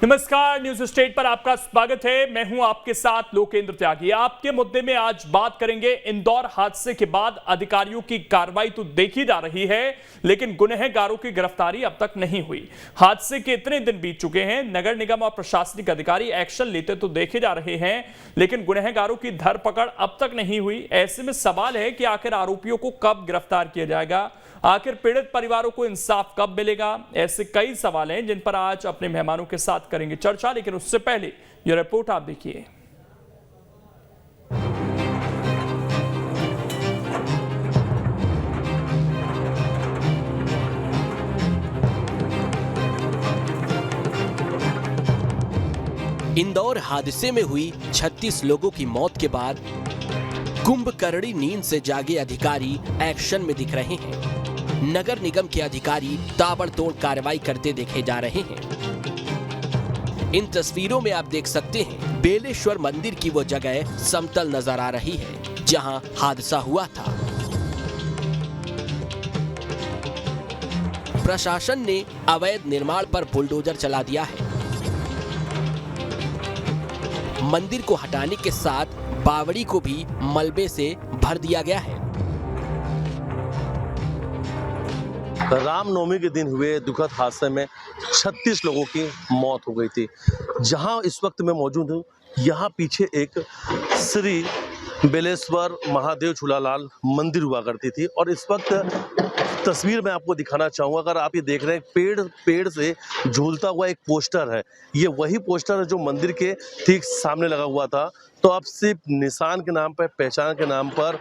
नमस्कार, news state पर आपका स्वागत है। मैं हूं आपके साथ लोकेंद्र त्यागी। आपके मुद्दे में आज बात करेंगे इंदौर हादसे के बाद अधिकारियों की कार्रवाई तो देखी जा रही है, लेकिन गुनहगारों की गिरफ्तारी अब तक नहीं हुई। हादसे के इतने दिन बीत चुके हैं, नगर निगम और प्रशासनिक अधिकारी एक्शन लेते तो देखे जा रहे हैं, लेकिन गुनहगारों की धरपकड़ अब तक नहीं हुई। ऐसे में सवाल है कि आखिर आरोपियों को कब गिरफ्तार किया जाएगा, आखिर पीड़ित परिवारों को इंसाफ कब मिलेगा। ऐसे कई सवाल हैं जिन पर आज अपने मेहमानों के साथ करेंगे चर्चा, लेकिन उससे पहले यह रिपोर्ट आप देखिए। इंदौर हादसे में हुई 36 लोगों की मौत के बाद कुंभकर्णी नींद से जागे अधिकारी एक्शन में दिख रहे हैं। नगर निगम के अधिकारी ताबड़तोड़ कार्रवाई करते देखे जा रहे हैं। इन तस्वीरों में आप देख सकते हैं बेलेश्वर मंदिर की वो जगह समतल नजर आ रही है जहां हादसा हुआ था। प्रशासन ने अवैध निर्माण पर बुलडोजर चला दिया है। मंदिर को हटाने के साथ बावड़ी को भी मलबे से भर दिया गया है। रामनवमी के दिन हुए दुखद हादसे में 36 लोगों की मौत हो गई थी। जहां इस वक्त मैं मौजूद हूं, यहां पीछे एक श्री बेलेश्वर महादेव झूलालाल मंदिर हुआ करती थी और इस वक्त तस्वीर मैं आपको दिखाना चाहूँगा। अगर आप ये देख रहे हैं, पेड़ से झूलता हुआ एक पोस्टर है। ये वही पोस्टर है जो मंदिर के ठीक सामने लगा हुआ था। तो अब सिर्फ निशान के नाम पर, पहचान के नाम पर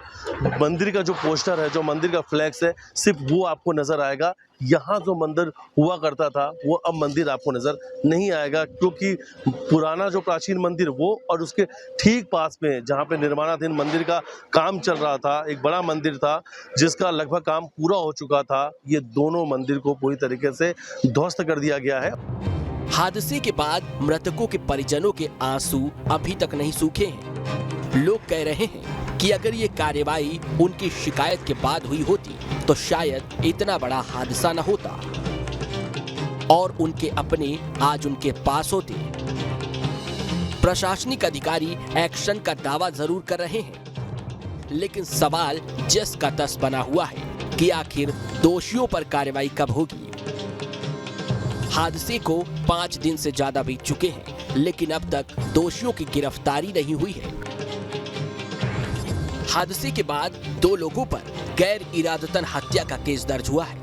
मंदिर का जो पोस्टर है, जो मंदिर का फ्लैक्स है, सिर्फ वो आपको नजर आएगा। यहाँ जो मंदिर हुआ करता था वो अब मंदिर आपको नजर नहीं आएगा, क्योंकि पुराना जो प्राचीन मंदिर वो और उसके ठीक पास में जहाँ पे निर्माणाधीन मंदिर का काम चल रहा था, एक बड़ा मंदिर था जिसका लगभग काम पूरा हो चुका था। ये दोनों मंदिर को पूरी तरीके से ध्वस्त कर दिया गया है। हादसे के बाद मृतकों के परिजनों के आंसू अभी तक नहीं सूखे हैं। लोग कह रहे हैं कि अगर ये कार्रवाई उनकी शिकायत के बाद हुई होती तो शायद इतना बड़ा हादसा न होता और उनके अपने आज उनके पास होते। प्रशासनिक अधिकारी एक्शन का दावा जरूर कर रहे हैं, लेकिन सवाल जस का तस बना हुआ है कि आखिर दोषियों पर कार्रवाई कब होगी। हादसे को 5 दिन से ज्यादा बीत चुके हैं, लेकिन अब तक दोषियों की गिरफ्तारी नहीं हुई है। हादसे के बाद 2 लोगों पर गैर इरादतन हत्या का केस दर्ज हुआ है।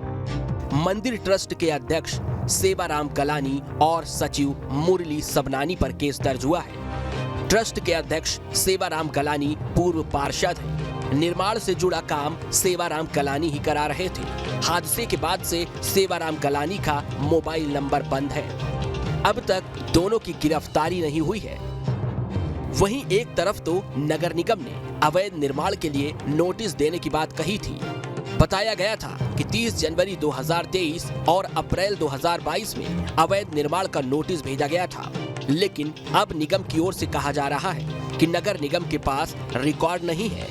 मंदिर ट्रस्ट के अध्यक्ष सेवाराम कलानी और सचिव मुरली सबनानी पर केस दर्ज हुआ है। ट्रस्ट के अध्यक्ष सेवाराम कलानी पूर्व पार्षद हैं। निर्माण से जुड़ा काम सेवाराम कलानी ही करा रहे थे। हादसे के बाद से सेवाराम कलानी का मोबाइल नंबर बंद है। अब तक दोनों की गिरफ्तारी नहीं हुई है। वहीं एक तरफ तो नगर निगम ने अवैध निर्माण के लिए नोटिस देने की बात कही थी। बताया गया था कि 30 जनवरी 2023 और अप्रैल 2022 में अवैध निर्माण का नोटिस भेजा गया था, लेकिन अब निगम की ओर से कहा जा रहा है कि नगर निगम के पास रिकॉर्ड नहीं है।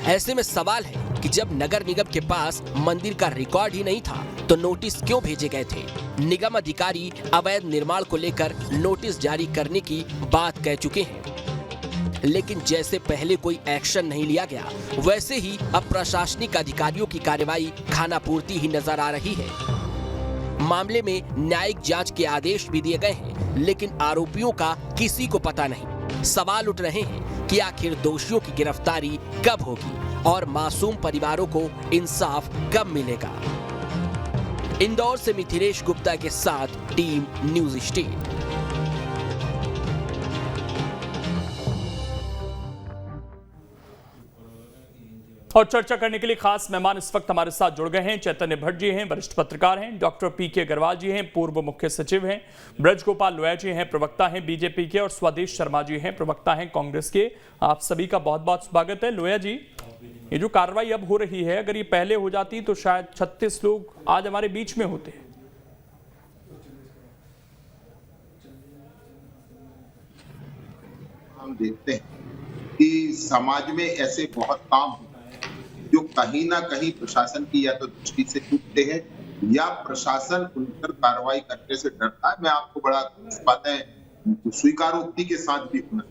ऐसे में सवाल है कि जब नगर निगम के पास मंदिर का रिकॉर्ड ही नहीं था तो नोटिस क्यों भेजे गए थे। निगम अधिकारी अवैध निर्माण को लेकर नोटिस जारी करने की बात कह चुके हैं, लेकिन जैसे पहले कोई एक्शन नहीं लिया गया, वैसे ही अब प्रशासनिक अधिकारियों की कार्रवाई खानापूर्ति ही नजर आ रही है। मामले में न्यायिक जांच के आदेश भी दिए गए हैं, लेकिन आरोपियों का किसी को पता नहीं। सवाल उठ रहे हैं कि आखिर दोषियों की गिरफ्तारी कब होगी और मासूम परिवारों को इंसाफ कब मिलेगा। इंदौर से मिथिलेश गुप्ता के साथ टीम न्यूज स्टेट। और चर्चा करने के लिए खास मेहमान इस वक्त हमारे साथ जुड़ गए हैं। चैतन्य भट्ट जी हैं, वरिष्ठ पत्रकार हैं। डॉक्टर पीके अग्रवाल जी हैं, पूर्व मुख्य सचिव हैं। ब्रजगोपाल लोया जी हैं, प्रवक्ता हैं बीजेपी के। और स्वदेश शर्मा जी हैं, प्रवक्ता हैं कांग्रेस के। आप सभी का बहुत बहुत स्वागत है। लोया जी, ये जो कार्रवाई अब हो रही है, अगर ये पहले हो जाती तो शायद 36 लोग आज हमारे बीच में होते। हम देखते हैं कि समाज में ऐसे बहुत काम जो कहीं ना कहीं प्रशासन की या तो दृष्टि से टूटते हैं या प्रशासन उन पर कार्रवाई करने से डरता है। मैं आपको बड़ा कुछ बातें स्वीकारोक्ति के साथ भी सुना।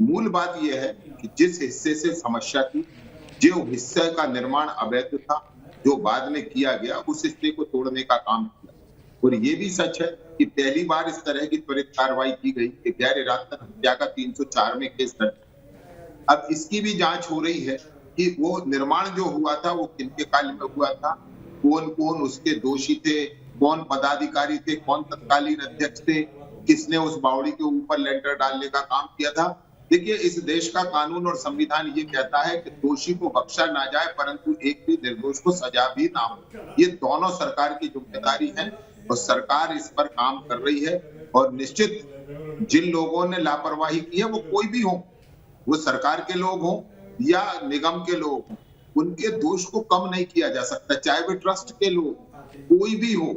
मूल बात यह है कि जिस हिस्से से समस्या थी, जो हिस्से का निर्माण अवैध था, जो बाद में किया गया, उस हिस्से को तोड़ने का काम किया। और ये भी सच है कि पहली बार इस तरह की त्वरित कार्रवाई की गई कि गैर इरादतन हत्या का 304 में केस दर्ज। अब इसकी भी जांच हो रही है कि वो निर्माण जो हुआ था वो किनके काल में हुआ था, कौन कौन उसके दोषी थे, कौन पदाधिकारी थे, कौन तत्कालीन अध्यक्ष थे, किसने उस बावड़ी के ऊपर लेंटर डालने का काम किया था। देखिए, इस देश का कानून और संविधान ये कहता है कि दोषी को बख्शा ना जाए, परंतु एक भी निर्दोष को सजा भी ना हो। ये दोनों सरकार की जिम्मेदारी है और सरकार इस पर काम कर रही है। और निश्चित जिन लोगों ने लापरवाही की है, वो कोई भी हो, वो सरकार के लोग हो या निगम के लोग हो, उनके दोष को कम नहीं किया जा सकता, चाहे वे ट्रस्ट के लोग, कोई भी हो।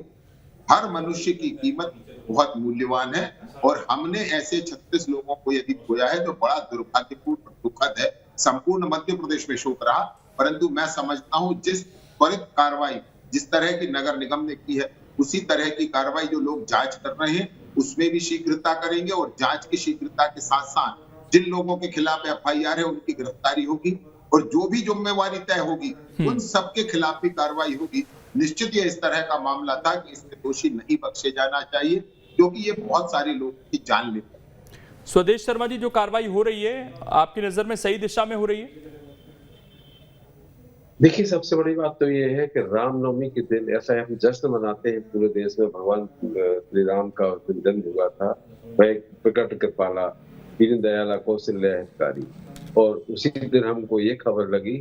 हर मनुष्य की कीमत बहुत मूल्यवान है और हमने ऐसे 36 लोगों को यदि खोया है तो बड़ा दुर्भाग्यपूर्ण, दुखद है। संपूर्ण मध्य प्रदेश में शोक रहा, परंतु मैं समझता हूं जिस त्वरित कार्रवाई जिस तरह की नगर निगम ने की है, उसी तरह की कार्रवाई जो लोग जांच कर रहे हैं उसमें भी शीघ्रता करेंगे। और जांच की शीघ्रता के साथ साथ जिन लोगों के खिलाफ FIR है उनकी गिरफ्तारी होगी और जो भी जिम्मेवारी तय होगी उन सबके खिलाफ भी कार्रवाई होगी। निश्चित ये इस तरह का मामला था कि इसमें दोषी नहीं बख्शे जाना चाहिए, क्योंकि ये बहुत सारे लोगों की जान लेता है। स्वदेश शर्मा जी, जो कार्रवाई हो रही है आपकी नजर में सही दिशा में हो रही है? देखिए, सबसे बड़ी बात तो ये है कि रामनवमी के दिन ऐसा हम जश्न मनाते हैं पूरे देश में। भगवान श्री राम का उस दिन जन्म हुआ था। वह एक प्रकट कृपाला दीन दयाला कौशल्य हितकारी, और उसी दिन हमको ये खबर लगी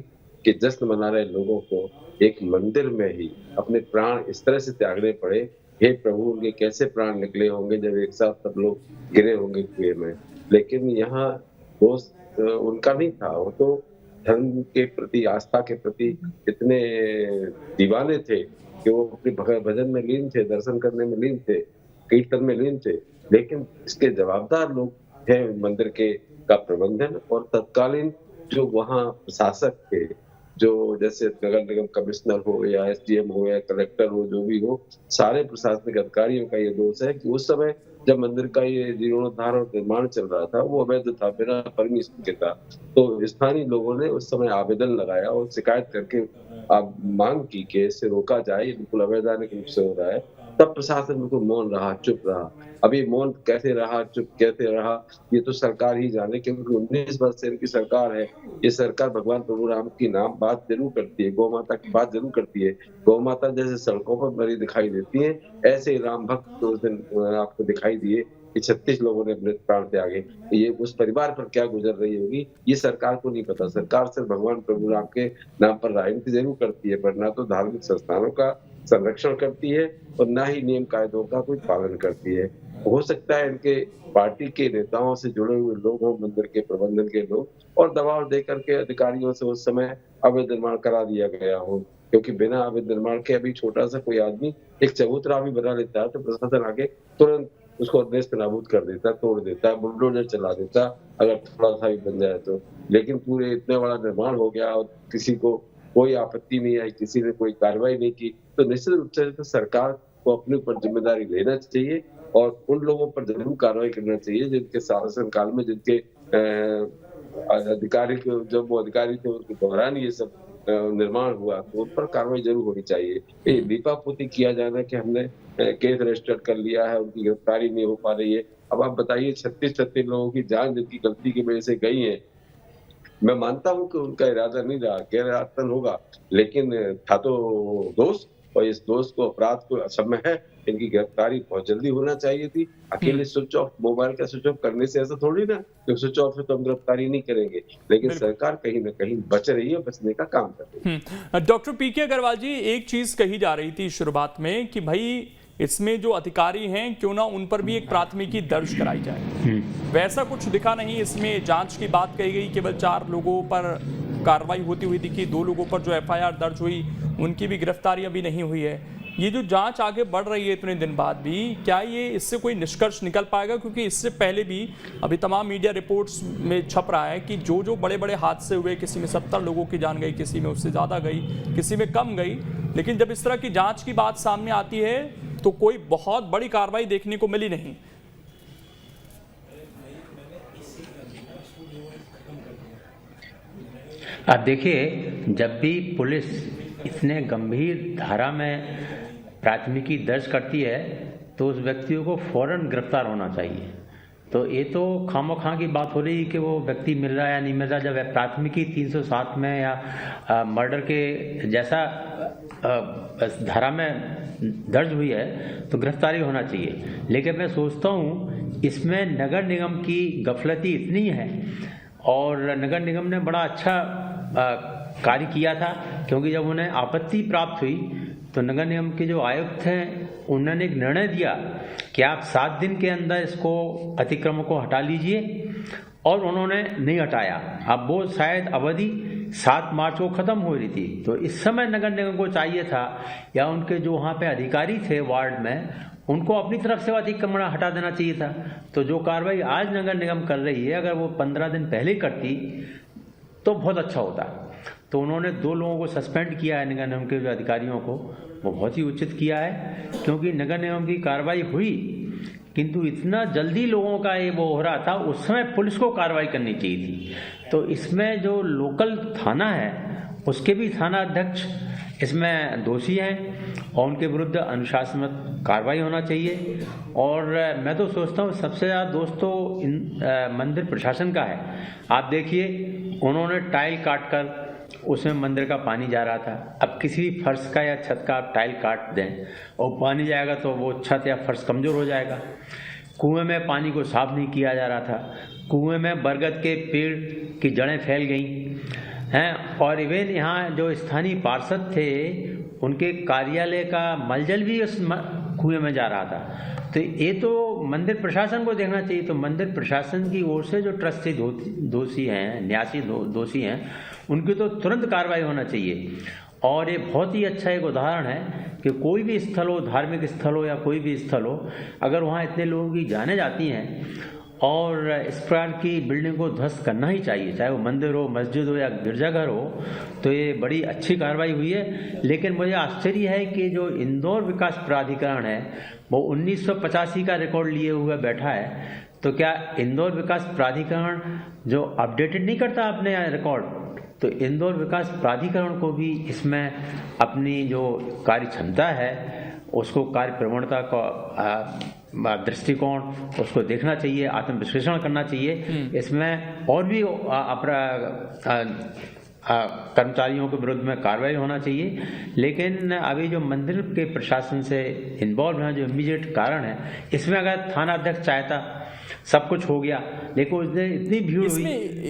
कि जश्न मना रहे लोगों को एक मंदिर में ही अपने प्राण इस तरह से त्यागने पड़े। हे प्रभु, उनके कैसे प्राण निकले होंगे जब एक साथ सब लोग गिरे होंगे कुएं में। लेकिन यहाँ दोस्त उनका नहीं था, वो तो धर्म के प्रति, आस्था के प्रति इतने दीवाने थे कि वो अपने भजन में लीन थे, दर्शन करने में लीन थे, कीर्तन में लीन थे। लेकिन इसके जवाबदार लोग हैं मंदिर के का प्रबंधन और तत्कालीन जो वहाँ प्रशासक थे, जो जैसे नगर निगम कमिश्नर हो या SDM हो या कलेक्टर हो, जो भी हो, सारे प्रशासनिक अधिकारियों का ये दोष है कि उस समय जब मंदिर का ये जीर्णोद्धार और निर्माण चल रहा था वो अवैध था, बिना परमिशन के था। तो स्थानीय लोगों ने उस समय आवेदन लगाया और शिकायत करके मांग की कि इसे रोका जाए, बिल्कुल अवैधानिक रूप से हो रहा है। तब प्रशासन बिल्कुल मौन रहा, चुप रहा। अभी मौन कैसे रहा, चुप कैसे रहा, ये तो सरकार ही जाने, क्योंकि 19 वर्ष से इनकी सरकार है। ये सरकार भगवान प्रभु राम की नाम बात जरूर करती है, गौ माता की बात जरूर करती है। गौ माता जैसे सड़कों पर मरी दिखाई देती है, ऐसे राम भक्त उस दिन आपको दिखाई दिए कि 36 लोगों ने अपने प्राण त्यागे। ये उस परिवार पर क्या गुजर रही होगी ये सरकार को नहीं पता। सरकार सिर्फ भगवान प्रभु राम के नाम पर राजनीति जरूर करती है, पर ना तो धार्मिक संस्थानों का संरक्षण करती है और ना ही नियम कायदों का कोई पालन करती है। हो सकता है इनके पार्टी के नेताओं से जुड़े हुए लोग हों, मंदिर के प्रबंधन के लोग, और दबाव देकर के अधिकारियों से उस समय अवैध निर्माण करा दिया गया हो, क्योंकि बिना अवैध निर्माण के अभी छोटा सा कोई आदमी एक चबूतरा भी बना लेता है तो प्रशासन आगे तुरंत उसको नेस्त नाबूद कर देता, तोड़ देता, बुलडोजर चला देता, अगर थोड़ा सा भी बन जाए तो। लेकिन पूरे इतने बड़ा निर्माण हो गया और किसी को कोई आपत्ति नहीं आई, किसी ने कोई कार्रवाई नहीं की, तो निश्चित रूप से तो सरकार को अपने ऊपर जिम्मेदारी लेना चाहिए और उन लोगों पर जरूर कार्रवाई करना चाहिए जिनके शासन काल में, जिनके अधिकारी, जब वो अधिकारी थे उनके दौरान ये सब निर्माण हुआ, तो उन पर कार्रवाई जरूर होनी चाहिए। ये लीपापोती किया जाना कि हमने केस रजिस्टर कर लिया है, उनकी गिरफ्तारी नहीं हो पा रही है। अब आप बताइए, 36 लोगों की जान जिनकी गलती की वजह से गई है। मैं मानता हूं कि उनका इरादा नहीं रहा, गैर इरादतन होगा, लेकिन था तो दोस्त, और इस दोस्त को, अपराध को असमय है, इनकी गिरफ्तारी बहुत जल्दी होना चाहिए थी। अकेले स्विच ऑफ, मोबाइल का स्विच ऑफ करने से ऐसा थोड़ी ना, जो स्विच ऑफ है तो हम गिरफ्तारी नहीं करेंगे, लेकिन सरकार कहीं ना कहीं बच रही है, बचने का काम कर रही है। डॉक्टर PK अग्रवाल जी, एक चीज कही जा रही थी शुरुआत में कि भाई इसमें जो अधिकारी हैं क्यों ना उन पर भी एक प्राथमिकी दर्ज कराई जाए, वैसा कुछ दिखा नहीं। इसमें जांच की बात कही गई, केवल 4 लोगों पर कार्रवाई होती हुई दिखी, 2 लोगों पर जो FIR दर्ज हुई उनकी भी गिरफ्तारी अभी नहीं हुई है। ये जो जांच आगे बढ़ रही है इतने दिन बाद भी, क्या ये इससे कोई निष्कर्ष निकल पाएगा? क्योंकि इससे पहले भी अभी तमाम मीडिया रिपोर्ट्स में छप रहा है कि जो बड़े बड़े हादसे हुए, किसी में 70 लोगों की जान गई, किसी में उससे ज़्यादा गई, किसी में कम गई, लेकिन जब इस तरह की जांच की बात सामने आती है तो कोई बहुत बड़ी कार्रवाई देखने को मिली नहीं। आप देखिए, जब भी पुलिस इतने गंभीर धारा में प्राथमिकी दर्ज करती है तो उस व्यक्तियों को फौरन गिरफ्तार होना चाहिए। तो ये तो खामोखा की बात हो रही है कि वो व्यक्ति मिल रहा है या नहीं मिल रहा। जब प्राथमिकी 307 में या मर्डर के जैसा धारा में दर्ज हुई है तो गिरफ्तारी होना चाहिए। लेकिन मैं सोचता हूँ इसमें नगर निगम की गफलती इतनी है और नगर निगम ने बड़ा अच्छा कार्य किया था, क्योंकि जब उन्हें आपत्ति प्राप्त हुई तो नगर निगम के जो आयुक्त हैं उन्होंने एक निर्णय दिया कि आप 7 दिन के अंदर इसको अतिक्रमण को हटा लीजिए, और उन्होंने नहीं हटाया। अब वो शायद अवधि 7 मार्च को ख़त्म हो रही थी, तो इस समय नगर निगम को चाहिए था या उनके जो वहाँ पे अधिकारी थे वार्ड में उनको अपनी तरफ से अतिक्रमण हटा देना चाहिए था। तो जो कार्रवाई आज नगर निगम कर रही है, अगर वो 15 दिन पहले करती तो बहुत अच्छा होता। तो उन्होंने 2 लोगों को सस्पेंड किया है, नगर निगम के जो अधिकारियों को, वो बहुत ही उचित किया है, क्योंकि नगर निगम की कार्रवाई हुई किंतु इतना जल्दी लोगों का ये वो हो रहा था, उस समय पुलिस को कार्रवाई करनी चाहिए थी। तो इसमें जो लोकल थाना है उसके भी थाना अध्यक्ष इसमें दोषी हैं और उनके विरुद्ध अनुशासनात्मक कार्रवाई होना चाहिए। और मैं तो सोचता हूँ सबसे ज़्यादा दोष तो मंदिर प्रशासन का है। आप देखिए, उन्होंने टाइल काट कर उसमें मंदिर का पानी जा रहा था। अब किसी भी फर्श का या छत का आप टाइल काट दें और पानी जाएगा तो वो छत या फर्श कमज़ोर हो जाएगा। कुएं में पानी को साफ नहीं किया जा रहा था, कुएं में बरगद के पेड़ की जड़ें फैल गई हैं, और इवन यहाँ जो स्थानीय पार्षद थे उनके कार्यालय का मलजल भी उस कुएं में जा रहा था। तो ये तो मंदिर प्रशासन को देखना चाहिए। तो मंदिर प्रशासन की ओर से जो ट्रस्टी दोषी हैं, न्यासी दोषी हैं, उनकी तो तुरंत कार्रवाई होना चाहिए। और ये बहुत ही अच्छा एक उदाहरण है कि कोई भी स्थल हो, धार्मिक स्थल हो या कोई भी स्थल हो, अगर वहाँ इतने लोगों की जाने जाती हैं और इस प्रकार की बिल्डिंग को ध्वस्त करना ही चाहिए, चाहे वो मंदिर हो, मस्जिद हो या गिरजाघर हो। तो ये बड़ी अच्छी कार्रवाई हुई है। लेकिन मुझे आश्चर्य है कि जो इंदौर विकास प्राधिकरण है वो 1985 का रिकॉर्ड लिए हुए बैठा है। तो क्या इंदौर विकास प्राधिकरण जो अपडेटेड नहीं करता अपने रिकॉर्ड? तो इंदौर विकास प्राधिकरण को भी इसमें अपनी जो कार्य क्षमता है उसको, कार्य प्रवणता का दृष्टिकोण उसको देखना चाहिए, आत्मविश्लेषण करना चाहिए। इसमें और भी कर्मचारियों के विरुद्ध में कार्रवाई होना चाहिए। लेकिन अभी जो मंदिर के प्रशासन से इन्वॉल्व हैं, जो इमीडिएट कारण है, इसमें अगर थाना अध्यक्ष चाहता सब कुछ हो गया, लेकिन उसने इतनी भीड़ हुई।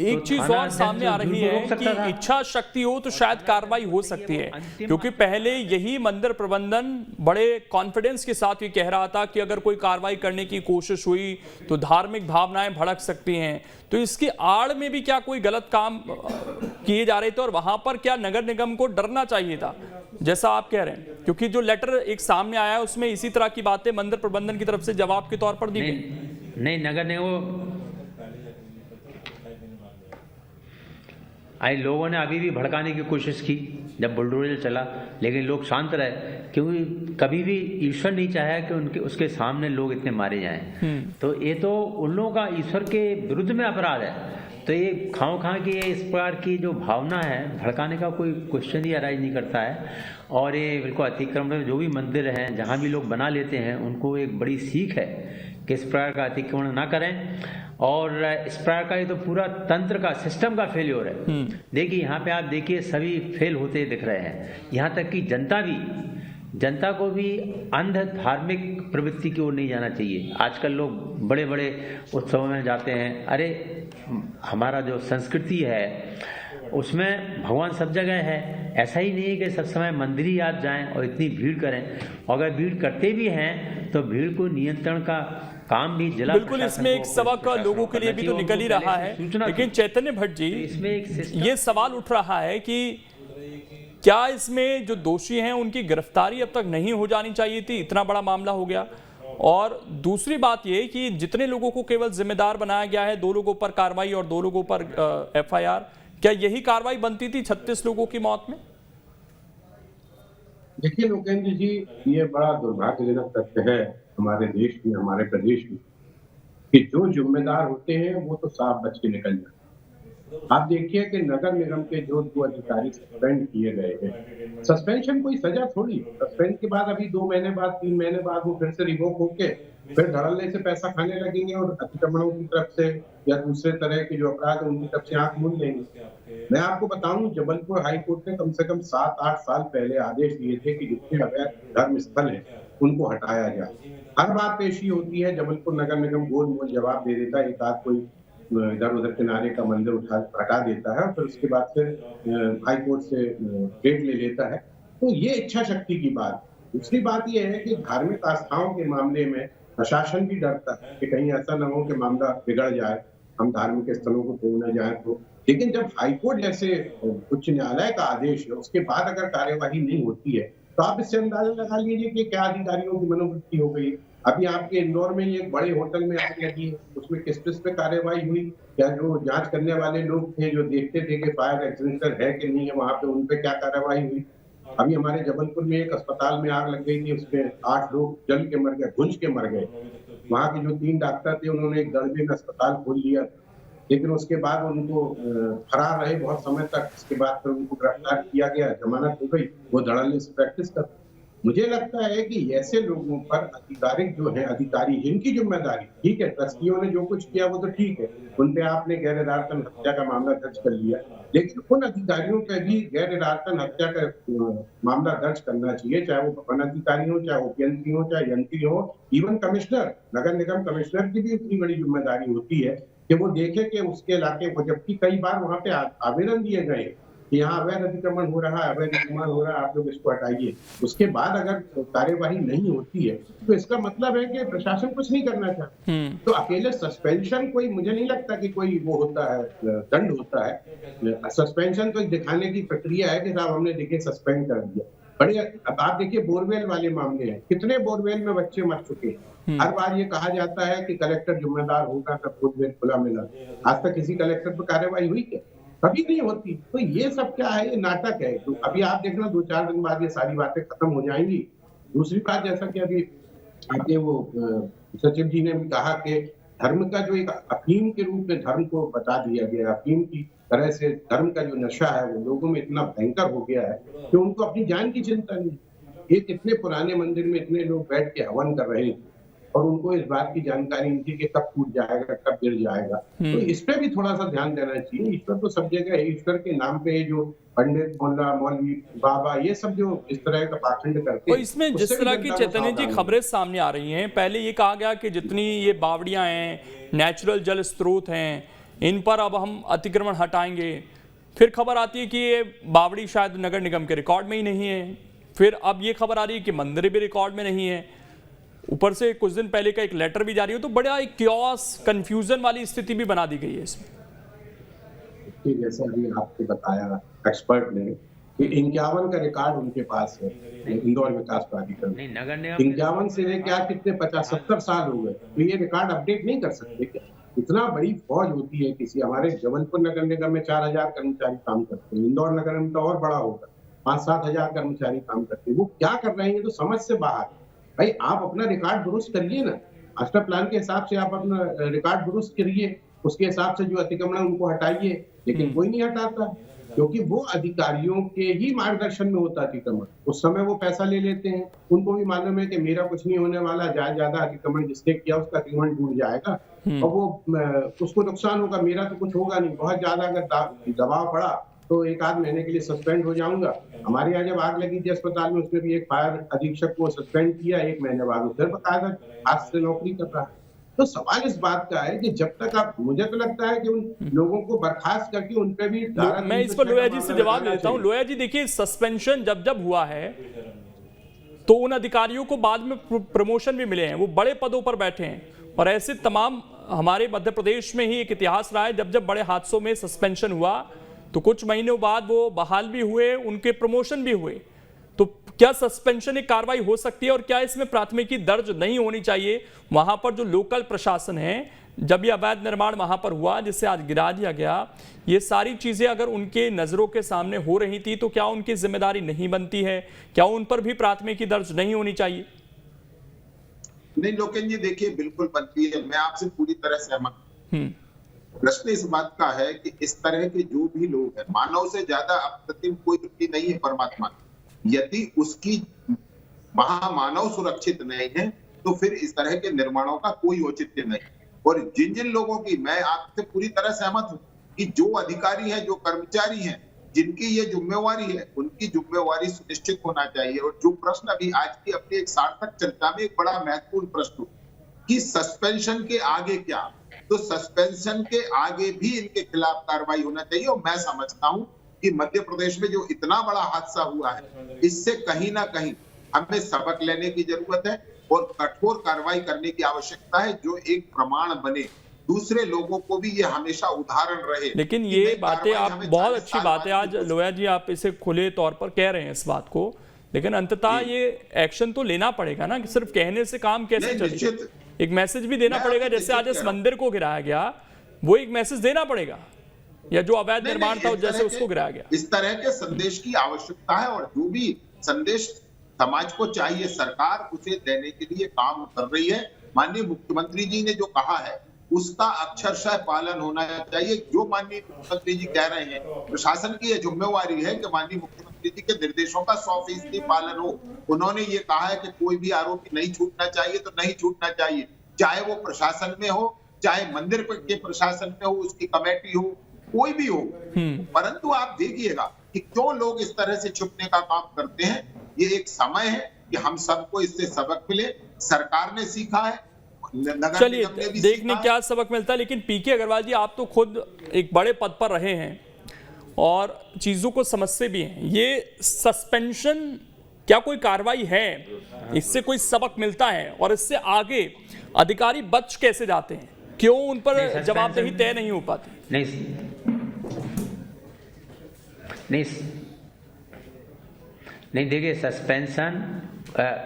एक चीज और सामने आ रही है कि इच्छा शक्ति हो तो शायद कार्रवाई हो सकती है, क्योंकि पहले यही मंदिर प्रबंधन बड़े कॉन्फिडेंस के साथ ये कह रहा था कि अगर कोई कार्रवाई करने की कोशिश हुई तो धार्मिक भावनाएं भड़क सकती हैं। तो इसकी आड़ में भी क्या कोई गलत काम किए जा रहे थे और वहां पर क्या नगर निगम को डरना चाहिए था, जैसा आप कह रहे हैं? क्योंकि जो लेटर एक सामने आया उसमें इसी तरह की बातें मंदिर प्रबंधन की तरफ से जवाब के तौर पर दी गई। नहीं, नगर निगम लोगों ने अभी भी भड़काने की कोशिश की जब बुलडोजर चला, लेकिन लोग शांत रहे, क्योंकि कभी भी ईश्वर नहीं चाहा कि उसके सामने लोग इतने मारे जाएं। तो ये तो उन लोगों का ईश्वर के विरुद्ध में अपराध है। तो ये खां की इस प्रकार की जो भावना है, भड़काने का कोई क्वेश्चन ही अराइज नहीं करता है। और ये बिल्कुल अतिक्रमण जो भी मंदिर हैं, जहाँ भी लोग बना लेते हैं, उनको एक बड़ी सीख है कि इस प्रकार का अतिक्रमण ना करें। और इस प्रकार का ये तो पूरा तंत्र का, सिस्टम का फेल्योर है। देखिए यहाँ पे आप देखिए सभी फेल होते दिख रहे हैं, यहाँ तक कि जनता को भी अंध धार्मिक प्रवृत्ति की ओर नहीं जाना चाहिए। आजकल लोग बड़े बड़े उत्सवों में जाते हैं। अरे हमारा जो संस्कृति है उसमें भगवान सब जगह है। ऐसा ही नहीं है कि सब समय मंदिर ही आप जाएं और इतनी भीड़ करें। अगर भीड़ करते भी हैं तो भीड़ को नियंत्रण का काम भी जिला, बिल्कुल इसमें एक सबक लोगों के लिए भी तो निकल ही रहा है। लेकिन चैतन्य भट्ट जी, इसमें एक ये सवाल उठ रहा है कि क्या इसमें जो दोषी हैं उनकी गिरफ्तारी अब तक नहीं हो जानी चाहिए थी? इतना बड़ा मामला हो गया। और दूसरी बात ये कि जितने लोगों को केवल जिम्मेदार बनाया गया है, 2 लोगों पर कार्रवाई और 2 लोगों पर FIR, क्या यही कार्रवाई बनती थी 36 लोगों की मौत में? देखिए लोकेंद्र जी, ये बड़ा दुर्भाग्यजनक तथ्य है हमारे देश में, हमारे प्रदेश में, कि जो जिम्मेदार होते हैं वो तो साफ बच के निकल जाते हैं। आप देखिए कि नगर निगम के जो 2 अधिकारी सस्पेंड किए गए हैं, सस्पेंशन कोई सजा थोड़ी, सस्पेंड के बाद अभी 2 महीने बाद 3 महीने बाद वो फिर से रिवोक होके फिर धड़ल्ले से पैसा खाने लगेंगे और अतिक्रमणों की तरफ से या दूसरे तरह के जो अपराध है उनकी तरफ से आंख मूंद लेंगे। मैं आपको बताऊं, जबलपुर हाई कोर्ट ने कम से कम 7-8 साल पहले आदेश दिए थे कि जितने अवैध धर्म स्थल है उनको हटाया जाए। हर बार पेशी होती है, जबलपुर नगर निगम गोल मोल जवाब दे देता है, एक आध कोई इधर उधर किनारे का मंदिर हटा देता है और फिर उसके बाद फिर हाई कोर्ट से डेट ले लेता है। तो ये इच्छा शक्ति की बात। दूसरी बात ये है कि धार्मिक आस्थाओं के मामले में प्रशासन भी डरता है कि कहीं ऐसा न हो कि मामला बिगड़ जाए, हम धार्मिक स्थलों को तोड़ने जाए तो। लेकिन जब हाईकोर्ट जैसे उच्च न्यायालय का आदेश है, उसके बाद अगर कार्यवाही नहीं होती है तो आप इससे अंदाजा लगा लीजिए कि क्या अधिकारियों की मनोवृत्ति हो गई। अभी आपके इंदौर में ही एक बड़े होटल में आग लगी, उसमें किस पे कार्रवाई हुई? क्या जो जांच करने वाले लोग थे, जो देखते थे कि फायर एक्सटिंग्विशर है कि नहीं है वहां पे, उन पे क्या कार्रवाई हुई? अभी हमारे जबलपुर में एक अस्पताल में आग लग गई थी, उसमें 8 लोग जल के मर गए, भुंज के मर गए। वहां के जो 3 डॉक्टर थे उन्होंने एक दर्जे में अस्पताल खोल लिया, लेकिन उसके बाद उनको फरार रहे बहुत समय तक। इसके बाद फिर उनको गिरफ्तार किया गया, जमानत हो गई, वो धड़ल्ले से प्रैक्टिस करते। मुझे लगता है कि ऐसे लोगों पर आधिकारिक जो है अधिकारी, इनकी जिम्मेदारी, ठीक है ट्रस्टियों ने जो कुछ किया वो तो ठीक है, उन पे आपने गैर इरादतन हत्या का मामला दर्ज कर लिया, लेकिन उन अधिकारियों पे भी गैर इरादतन हत्या का मामला दर्ज करना चाहिए, चाहे वो भवन अधिकारी हो, चाहे उपयंत्री हो, चाहे यंत्री हो, इवन कमिश्नर, नगर निगम कमिश्नर की भी इतनी बड़ी जिम्मेदारी होती है कि वो देखे कि उसके इलाके को, जबकि कई बार वहां पे आवेदन दिए गए कि यहाँ अवैध अतिक्रमण हो रहा है, अवैध निर्माण हो रहा है, आप लोग इसको हटाइए। उसके बाद अगर कार्यवाही नहीं होती है तो इसका मतलब है कि प्रशासन कुछ नहीं करना चाहता। तो अकेले सस्पेंशन कोई, मुझे नहीं लगता कि कोई वो होता है, दंड होता है। सस्पेंशन तो दिखाने की प्रक्रिया है कि साहब हमने देखिए सस्पेंड कर दिया। बड़े, अब आप देखिए बोरवेल वाले मामले हैं, कितने बोरवेल में बच्चे मर चुके हैं। हर बार ये कहा जाता है कि कलेक्टर जिम्मेदार होगा तब बोरवेल खुला मिला। आज तक किसी कलेक्टर पर कार्रवाई हुई क्या? कभी नहीं होती। तो ये सब क्या है? ये नाटक है। तो अभी आप देखना 2-4 दिन बाद ये सारी बातें खत्म हो जाएंगी। दूसरी बात, जैसा कि अभी आपके वो सचिव जी ने भी कहा कि धर्म का जो एक अफीम के रूप में धर्म को बता दिया गया, अफीम की तरह से धर्म का जो नशा है वो लोगों में इतना भयंकर हो गया है कि उनको अपनी जान की चिंता नहीं। एक इतने पुराने मंदिर में इतने लोग बैठ के हवन कर रहे थे और उनको इस बात की जानकारी नहीं थी कि कब टूट जाएगा, कब गिर जाएगा। तो इस पे भी थोड़ा सा ध्यान देना चाहिए। ईश्वर तो सब जगह है, ईश्वर के नाम पे जो पंडित, मोल्ला, मौलवी, बाबा, ये सब जो इस तरह का पाखंड करते हैं, तो इसमें जिस तरह की चैतन्य जी खबरें सामने आ रही हैं, पहले ये कहा गया कि जितनी ये बावड़ियां हैं, नेचुरल जल स्रोत हैं, इन पर अब हम अतिक्रमण हटाएंगे। फिर खबर आती है कि ये बावड़ी शायद नगर निगम के रिकॉर्ड में ही नहीं है। फिर अब ये खबर आ रही है कि मंदिर भी रिकॉर्ड में नहीं है। ऊपर से कुछ दिन पहले का एक लेटर भी जारी हो, तो बड़ा एक क्योस, कंफ्यूजन वाली स्थिति भी बना दी गई है इसमें। जैसे अभी आपको बताया एक्सपर्ट ने कि 51 का रिकॉर्ड उनके पास है इंदौर विकास प्राधिकरण। 51 से लेकर कितने 50-70 साल हो गए, तो ये रिकॉर्ड अपडेट नहीं कर सकते क्या? इतना बड़ी फौज होती है किसी, हमारे जबलपुर नगर निगम में 4000 कर्मचारी काम करते हैं, इंदौर नगर निगम तो और बड़ा होगा, 5-7 हजार कर्मचारी काम करते हैं। वो क्या कर रहे हैं तो समझ से बाहर। भाई आप अपना रिकॉर्ड दुरुस्त करिए ना, मास्टर प्लान के हिसाब से आप अपना रिकॉर्ड दुरुस्त करिए, उसके हिसाब से जो अतिक्रमण उनको हटाइए, लेकिन कोई नहीं हटाता क्योंकि वो अधिकारियों के ही मार्गदर्शन में होता अतिक्रमण। उस समय वो पैसा ले लेते हैं, उनको भी मालूम है कि मेरा कुछ नहीं होने वाला, ज्यादा अतिक्रमण जिसने किया उसका अतिक्रमण टूट जाएगा और वो उसको नुकसान होगा, मेरा तो कुछ होगा नहीं। बहुत ज्यादा अगर दबाव पड़ा तो 1-8 महीने के लिए सस्पेंड हो जाऊंगा। हमारे यहाँ जब आग लगी थी अस्पताल में, उसमें भी एक फायर अधीक्षक को सस्पेंड किया, 1 महीने बाद फिर बकायदा आज से नौकरी कर रहा है। तो सवाल इस बात का है कि जब तक आप, मुझे तो लगता है कि उन लोगों को बर्खास्त करके उन पे भी मैं इस पर लोया जी से जवाब देता हूँ। लोया जी देखिए, सस्पेंशन जब हुआ है तो उन अधिकारियों को बाद में प्रमोशन भी मिले हैं, वो बड़े पदों पर बैठे हैं, और ऐसे तमाम हमारे मध्य प्रदेश में ही एक इतिहास रहा है, जब बड़े हादसों में सस्पेंशन हुआ तो कुछ महीनों बाद वो बहाल भी हुए, उनके प्रमोशन भी हुए। तो क्या सस्पेंशन एक कार्रवाई हो सकती है, और क्या इसमें प्राथमिकी दर्ज नहीं होनी चाहिए? वहां पर जो लोकल प्रशासन है, जब ये अवैध निर्माण वहां पर हुआ जिसे आज गिरा दिया गया, ये सारी चीजें अगर उनके नजरों के सामने हो रही थी तो क्या उनकी जिम्मेदारी नहीं बनती है? क्या उन पर भी प्राथमिकी दर्ज नहीं होनी चाहिए? नहीं लोकेन जी, देखिए बिल्कुल बनती है, मैं आपसे पूरी तरह सहमत हूं। प्रश्न इस बात का है कि इस तरह के जो भी लोग हैं, मानव से ज्यादा अप्रतिम कोई व्यक्ति नहीं है परमात्मा। यदि उसकी वहां मानव सुरक्षित नहीं है तो फिर इस तरह के निर्माणों का कोई औचित्य नहीं। और जिन जिन लोगों की, मैं आपसे पूरी तरह सहमत हूं कि जो अधिकारी हैं, जो कर्मचारी हैं, जिनकी ये जिम्मेवारी है, उनकी जिम्मेवारी सुनिश्चित होना चाहिए। और जो प्रश्न अभी आज की अपनी एक सार्थक चर्चा में एक बड़ा महत्वपूर्ण प्रश्न कि सस्पेंशन के आगे क्या, तो सस्पेंशन के आगे भी इनके खिलाफ कार्रवाई होना चाहिए। और मैं समझता हूं कि मध्य प्रदेश में जो इतना बड़ा हादसा हुआ है, इससे कहीं ना कहीं हमें सबक लेने की जरूरत है और कठोर कार्रवाई करने की आवश्यकता है, जो एक प्रमाण बने, दूसरे लोगों को भी ये हमेशा उदाहरण रहे। लेकिन ये बातें आप, बहुत अच्छी बात है, आज लोया जी आप इसे खुले तौर पर कह रहे हैं इस बात को, लेकिन अंततः ये एक्शन तो लेना पड़ेगा ना, कि सिर्फ कहने से काम कैसे चलेगा? एक मैसेज भी देना पड़ेगा। जैसे आज इस मंदिर को गिराया गया, वो एक मैसेज देना पड़ेगा, या जो अवैध निर्माण था जैसे उसको गिराया गया। इस तरह के संदेश की आवश्यकता है और जो भी संदेश समाज को चाहिए, सरकार उसे देने के लिए काम कर रही है। माननीय मुख्यमंत्री जी ने जो कहा है उसका अक्षरशः पालन होना चाहिए। जो माननीय मुख्यमंत्री जी कह रहे हैं, प्रशासन की यह जिम्मेवारी है कि माननीय मुख्यमंत्री जी के निर्देशों का 100% पालन हो। उन्होंने ये कहा है कि कोई भी आरोपी नहीं छूटना चाहिए तो नहीं छूटना चाहिए, चाहे वो प्रशासन में हो, चाहे मंदिर के प्रशासन में हो, उसकी कमेटी हो, कोई भी हो। परंतु आप देखिएगा कि क्यों लोग इस तरह से छुपने का काम करते हैं। ये एक समय है कि हम सबको इससे सबक मिले। सरकार ने सीखा है, चलिए देखने क्या सबक मिलता है। लेकिन पीके अग्रवाल जी, आप तो खुद एक बड़े पद पर रहे हैं और चीजों को समझते भी हैं। ये सस्पेंशन क्या कोई कार्रवाई है? इससे कोई सबक मिलता है? और इससे आगे अधिकारी बच कैसे जाते हैं? क्यों उन पर जवाबदेही तय नहीं हो पाती? नहीं देखिए, सस्पेंशन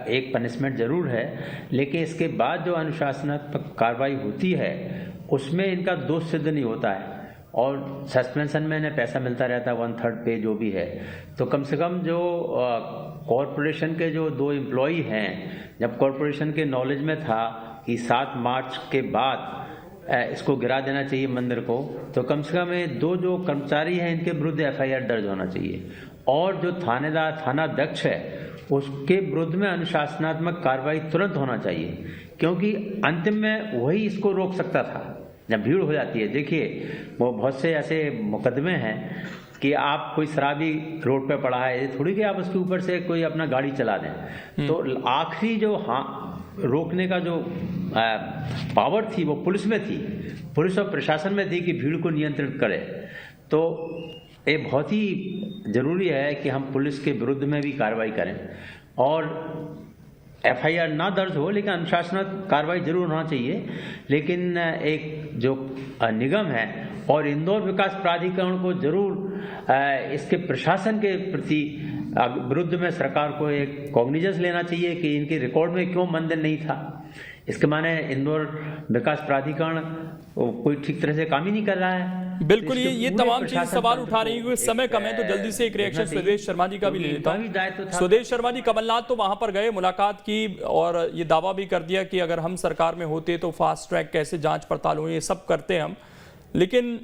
एक पनिशमेंट जरूर है, लेकिन इसके बाद जो अनुशासनात्मक कार्रवाई होती है उसमें इनका दोष सिद्ध नहीं होता है। और सस्पेंशन में इन्हें पैसा मिलता रहता है 1/3 पे जो भी है। तो कम से कम जो कॉरपोरेशन के जो 2 एम्प्लॉई हैं, जब कॉरपोरेशन के नॉलेज में था कि 7 मार्च के बाद इसको गिरा देना चाहिए मंदिर को, तो कम से कम ये 2 जो कर्मचारी हैं इनके विरुद्ध FIR दर्ज होना चाहिए। और जो थानाध्यक्ष है उसके विरुद्ध में अनुशासनात्मक कार्रवाई तुरंत होना चाहिए, क्योंकि अंतिम में वही इसको रोक सकता था जब भीड़ हो जाती है। देखिए, वो बहुत से ऐसे मुकदमे हैं कि आप कोई शराबी रोड पे पड़ा है, ये थोड़ी कि आप उसके ऊपर से कोई अपना गाड़ी चला दें। तो आखिरी जो रोकने का जो पावर थी वो पुलिस में थी, पुलिस और प्रशासन में थी कि भीड़ को नियंत्रित करे। तो ये बहुत ही जरूरी है कि हम पुलिस के विरुद्ध में भी कार्रवाई करें और FIR ना दर्ज हो, लेकिन अनुशासनात्मक कार्रवाई जरूर होना चाहिए। लेकिन एक जो निगम है और इंदौर विकास प्राधिकरण को जरूर इसके प्रशासन के प्रति विरुद्ध में सरकार को एक कॉग्निजेंस लेना चाहिए कि इनके रिकॉर्ड में क्यों मंदिर नहीं था। इसके माने इंदौर विकास प्राधिकरण कोई ठीक तरह से काम ही नहीं कर रहा है। बिल्कुल, ये तमाम चीजें सवाल उठा रही है। समय कम है तो जल्दी से एक रिएक्शन स्वदेश शर्मा जी का भी ले लेता हूं। स्वदेश शर्मा जी, कमलनाथ तो वहां पर गए, मुलाकात की और ये दावा भी कर दिया कि अगर हम सरकार में होते तो फास्ट ट्रैक कैसे जांच पड़ताल हो, ये सब करते हम। लेकिन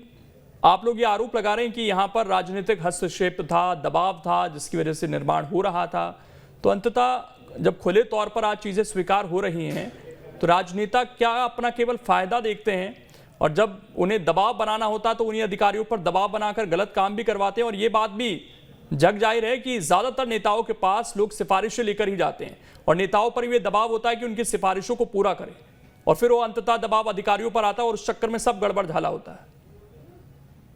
आप लोग ये आरोप लगा रहे हैं कि यहाँ पर राजनीतिक हस्तक्षेप था, दबाव था, जिसकी वजह से निर्माण हो रहा था। तो अंततः जब खुले तौर पर आज चीजें स्वीकार हो रही हैं तो राजनेता क्या अपना केवल फायदा देखते हैं, और जब उन्हें दबाव बनाना होता तो उन्हीं अधिकारियों पर दबाव बनाकर गलत काम भी करवाते हैं। और ये बात भी जग जाहिर है कि ज्यादातर नेताओं के पास लोग सिफारिशें लेकर ही जाते हैं और नेताओं पर ये दबाव होता है कि उनकी सिफारिशों को पूरा करें, और फिर वो अंततः दबाव अधिकारियों पर आता है और उस चक्कर में सब गड़बड़ झाला होता है।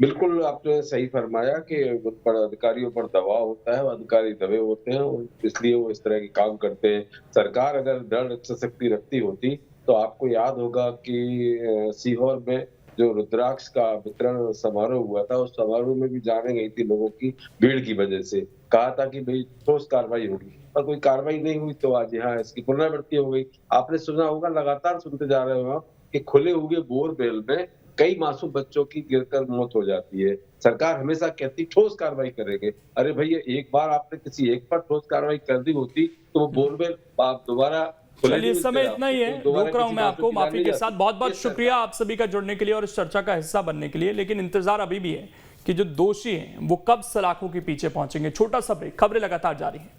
बिल्कुल आपने सही फरमाया कि उन पर अधिकारियों पर दबाव होता है, अधिकारी दबे होते हैं, इसलिए वो इस तरह के काम करते हैं। सरकार अगर दृढ़ शक्ति रखती होती तो आपको याद होगा कि सीहोर में जो रुद्राक्ष का वितरण समारोह हुआ था, उस समारोह में भी जाने गई थी लोगों की भीड़ की वजह से। कहा था कि भाई ठोस कार्रवाई होगी, पर कोई कार्रवाई नहीं हुई, तो आज यहाँ इसकी पुनरावृत्ति हो गई। आपने सुना होगा, लगातार सुनते जा रहे हो आप कि खुले हुए बोरवेल में कई मासूम बच्चों की गिरकर मौत हो जाती है। सरकार हमेशा कहती ठोस कार्रवाई करेंगे। अरे भैया, एक बार आपने किसी एक पर ठोस कार्रवाई कर दी होती तो वो बोरवेल आप दोबारा चलिए, इस समय इतना ही है, रोक रहा हूं मैं आपको माफी के साथ। बहुत बहुत शुक्रिया आप सभी का जुड़ने के लिए और इस चर्चा का हिस्सा बनने के लिए। लेकिन इंतजार अभी भी है कि जो दोषी हैं वो कब सलाखों के पीछे पहुंचेंगे। छोटा सा ब्रेक, खबरें लगातार जारी हैं।